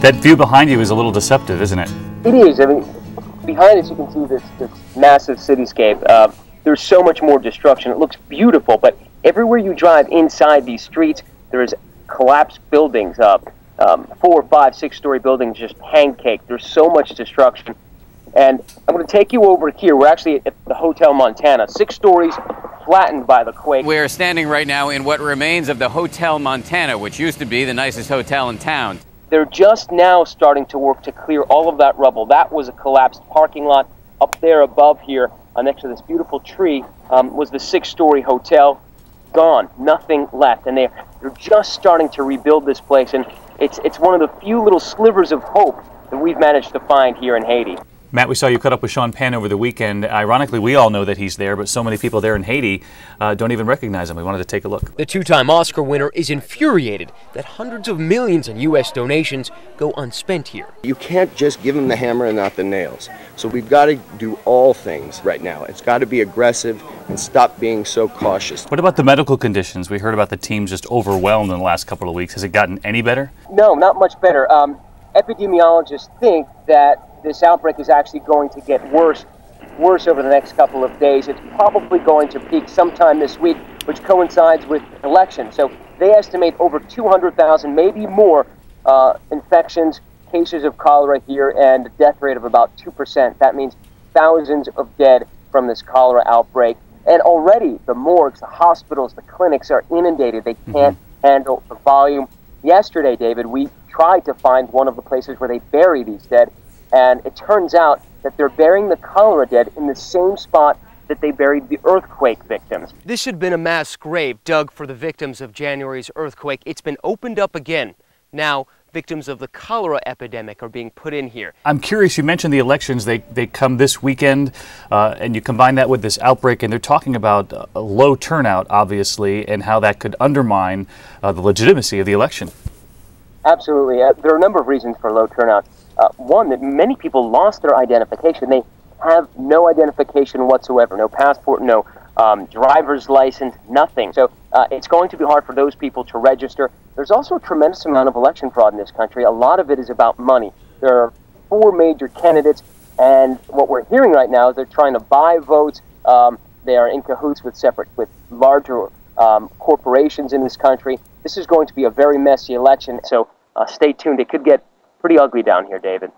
That view behind you is a little deceptive, isn't it? It is. I mean, behind us you can see this massive cityscape. There's so much more destruction. It looks beautiful, but everywhere you drive inside these streets, there's collapsed buildings, 4, 5, 6-story buildings just pancaked. There's so much destruction. And I'm going to take you over here. We're actually at the Hotel Montana. 6 stories flattened by the quake. We're standing right now in what remains of the Hotel Montana, which used to be the nicest hotel in town. They're just now starting to work to clear all of that rubble. That was a collapsed parking lot. Up there above here, next to this beautiful tree, was the 6-story hotel. Gone. Nothing left. And they're just starting to rebuild this place. And it's one of the few little slivers of hope that we've managed to find here in Haiti. Matt, we saw you cut up with Sean Penn over the weekend. Ironically, we all know that he's there, but so many people there in Haiti don't even recognize him. We wanted to take a look. The 2-time Oscar winner is infuriated that hundreds of millions in U.S. donations go unspent here. You can't just give him the hammer and not the nails. So we've got to do all things right now. It's got to be aggressive and stop being so cautious. What about the medical conditions? We heard about the teams just overwhelmed in the last couple of weeks. Has it gotten any better? No, not much better. Epidemiologists think that this outbreak is actually going to get worse over the next couple of days. It's probably going to peak sometime this week, which coincides with elections. So they estimate over 200,000, maybe more, infections, cases of cholera here, and a death rate of about 2%. That means thousands of dead from this cholera outbreak. And already the morgues, the hospitals, the clinics are inundated. They can't handle the volume. Yesterday, David, we tried to find one of the places where they bury these dead, and it turns out that they're burying the cholera dead in the same spot that they buried the earthquake victims. This had been a mass grave dug for the victims of January's earthquake. It's been opened up again. Now, victims of the cholera epidemic are being put in here. I'm curious, you mentioned the elections. They come this weekend, and you combine that with this outbreak, and they're talking about a low turnout, obviously, and how that could undermine the legitimacy of the election. Absolutely. There are a number of reasons for low turnout. One, that many people lost their identification. They have no identification whatsoever, no passport, no driver's license, nothing. So it's going to be hard for those people to register. There's also a tremendous amount of election fraud in this country. A lot of it is about money. There are 4 major candidates, and what we're hearing right now is they're trying to buy votes. They are in cahoots with larger corporations in this country. This is going to be a very messy election, so stay tuned. It could get pretty ugly down here, David.